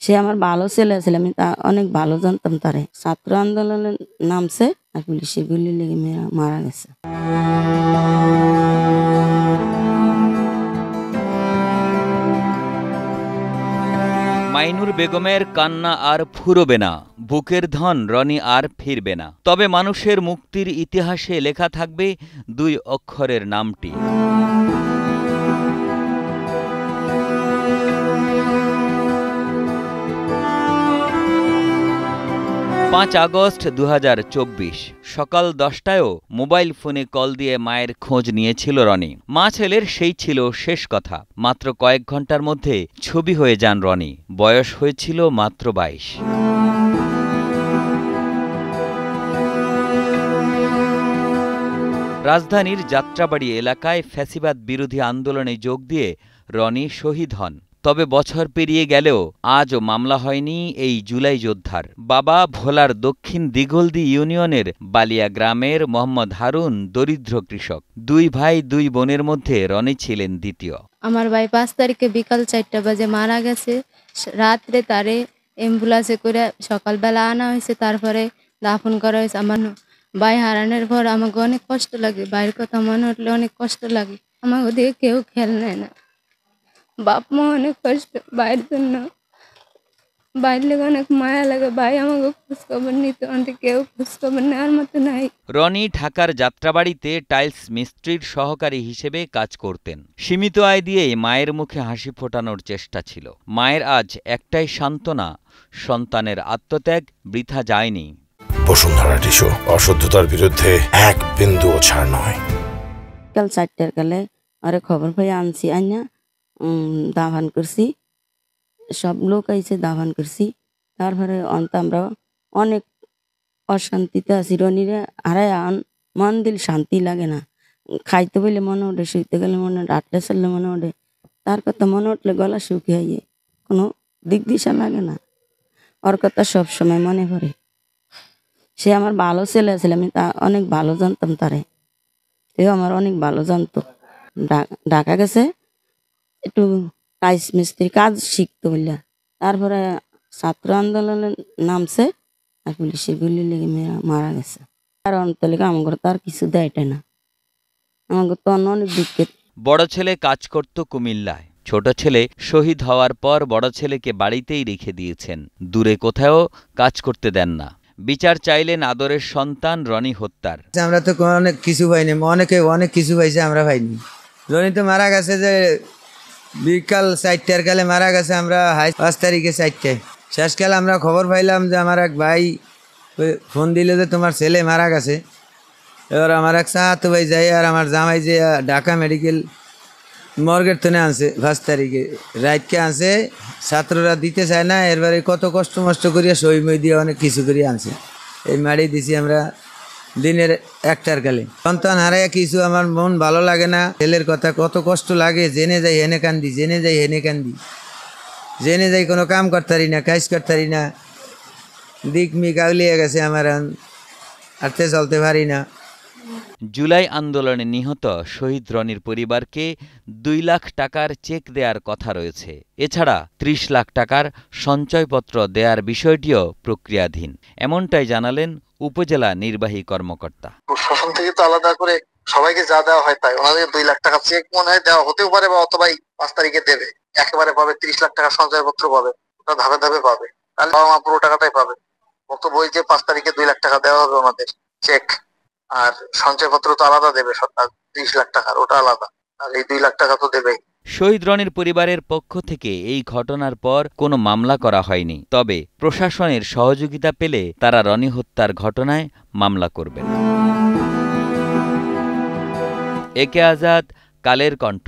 সে আমার ভালো ছেলে ছিল, আমি তা অনেক ভালো জানতাম তারে। ছাত্র আন্দোলনে নামছে আর পুলিশের গুলি লেগে মারা গেছে। মাইনুর বেগমের কান্না আর ফুরোবে না, বুকের ধন রনি আর ফিরবে না। তবে মানুষের মুক্তির ইতিহাসে লেখা থাকবে 2 অক্ষরের নামটি। 5 আগস্ট 2024 সকাল 10টায়ও মোবাইল ফোনে কল দিয়ে মায়ের খোঁজ নিয়েছিল রনি। মা ছেলের সেই ছিল শেষ কথা। মাত্র কয়েক ঘন্টার মধ্যে ছবি হয়ে যান রনি। বয়স হয়েছিল মাত্র 22। রাজধানীর যাত্রাবাড়ি এলাকায় ফ্যাসিবাদ বিরোধী আন্দোলনে যোগ দিয়ে রনি শহীদ হন। তবে বছর পেরিয়ে গেলেও আজও মামলা হয়নি এই জুলাই যোদ্ধার। বাবা ভোলার দক্ষিণ দিগলদি ইউনিয়নের বালিয়া গ্রামের মোহাম্মদ হারুন দরিদ্র কৃষক। 2 ভাই 2 বোনের মধ্যে রনি ছিলেন দ্বিতীয়। আমার ভাই 5 তারিখে বিকাল 4টা বাজে মারা গেছে। রাত্রে তারে অ্যাম্বুলেন্সে করে সকালবেলা আনা হয়েছে, তারপরে দাফন করা হয়েছে। আমার ভাই হারানোর পর আমাকে অনেক কষ্ট লাগে, ভাইয়ের কথা মনে উঠলে অনেক কষ্ট লাগে। আমাকে ওদিকে কেউ খেয়াল নেয় না, বাপ মা অনেক কষ্ট ভাইয়ের জন্য, ভাইয়ের লেগে অনেক মায়া লাগে। ভাই আমাকে খোঁজখবর নিতে, অনেক কেউ খোঁজখবর নেওয়ার মতো নাই। রনি ঢাকার যাত্রাবাড়িতে টাইলস মিস্ত্রির সহকারী হিসেবে কাজ করতেন। সীমিত আয় দিয়েই মায়ের মুখে হাসি ফোটানোর চেষ্টা ছিল। মায়ের আজ একটাই সান্ত্বনা, সন্তানের আত্মত্যাগ বৃথা যায়নি। বসুন্ধরা টিস্যু, অশুদ্ধতার বিরুদ্ধে এক বিন্দুও ছাড় নয়। কাল 4টার কালে আরে খবর পাই আনছি, আইনা দাফান করছি। সব লোক আইছে, দাফান করছি। তারপরে আমরা অনেক অশান্তিতে আছি। রনিরে হারায় মন দিল শান্তি লাগে না। খাইতে বলে মনে ওঠে, শুইতে গেলে মনে ওঠে, আটলে চললে মনে ওঠে। তার কথা মনে উঠলে গলা শুকিয়ে যায়, কোনো দিক দিশা লাগে না। ওর কথা সবসময় মনে পড়ে। সে আমার ভালো ছেলে ছিল, আমি তা অনেক ভালো জানতাম তারে। সেও আমার অনেক ভালো জানতো। ঢাকা গেছে একটু টাইলস মিস্ত্রি কাজ শিখতে বললা। তারপরে ছাত্র আন্দোলনে নামছে আর পুলিশের গুলি লেগে মারা গেছে। আর অন্তলিকা আমাকে তো আর কিছু দেয়টা না, আমাকে তো অনেক দুঃখের। বড় ছেলে কাজ করত কুমিল্লায়। ছোট ছেলে শহীদ হওয়ার পর বড় ছেলেকে বাড়িতেই রেখে দিয়েছেন, দূরে কোথাও কাজ করতে দেন না। বিচার চাইলেন আদরের সন্তান রনি হত্যার। আমরা তো অনেক কিছু পাইনি, অনেকে অনেক কিছু পাইছে, আমরা পাইনি। রনি তো মারা গেছে যে বিকাল 4টার কালে মারা গেছে। আমরা 5 তারিখে 4টায় শেষকালে আমরা খবর পাইলাম যে আমার এক ভাই ফোন দিল যে তোমার ছেলে মারা গেছে। এবার আমার এক চাহাতো ভাই যাই আর আমার জামাই যে ঢাকা মেডিকেল মর্গের তনে আনছে 5 তারিখে রাতকে আনছে। ছাত্ররা দিতে চায় না, এরবারে কত কষ্ট মষ্ট করিয়া সই মই দিয়ে অনেক কিছু করিয়া আনছে। এই মারি দিছি আমরা দিনের 1টার কালে। সন্তান হারাইয়া কিছু আমার মন ভালো লাগে না। ছেলের কথা কত কষ্ট লাগে, জেনে যাই হেনে কান্দি, জেনে যাই হেনে কান্দি, জেনে যাই কোনো কাম করতারি না, কাজ করতারি না। দিক মিক আউলিয়ে গেছে আমার, হাঁটতে চলতে পারি না। জুলাই আন্দোলনে নিহত শহীদ রনির পরিবারকে 2 লাখ টাকার চেক দেওয়ার কথা রয়েছে। এছাড়া 30 লাখ টাকার সঞ্চয়পত্র দেওয়ার বিষয়টিও প্রক্রিয়াধীন, এমনটাই জানালেন উপজেলা নির্বাহী কর্মকর্তা। প্রশাসন থেকে তো আলাদা করে সবাইকে যা দেওয়া হয় তাই, ওনাদের 2 লাখ টাকা চেক মনে হয় দেওয়া হতেও পারে, বা অথবা 5 তারিখে দেবে, একেবারে পাবে 30 লাখ টাকা সঞ্চয়পত্র পাবে, ওটা ধাপে ধাপে পাবে, তাহলে বাবা মা পুরো টাকাটাই পাবে। বক্তব্য যে 5 তারিখে 2 লাখ টাকা দেওয়া হবে ওনাদের চেক, আর সঞ্চয়পত্র তো আলাদা দেবে সরকার 30 লাখ টাকার, ওটা আলাদা, আর এই 2 লাখ টাকা তো দেবেই। শহীদ রনির পরিবারের পক্ষ থেকে এই ঘটনার পর কোনো মামলা করা হয়নি, তবে প্রশাসনের সহযোগিতা পেলে তারা রনি হত্যার ঘটনায় মামলা করবেন। একে আজাদ, কালের কণ্ঠ।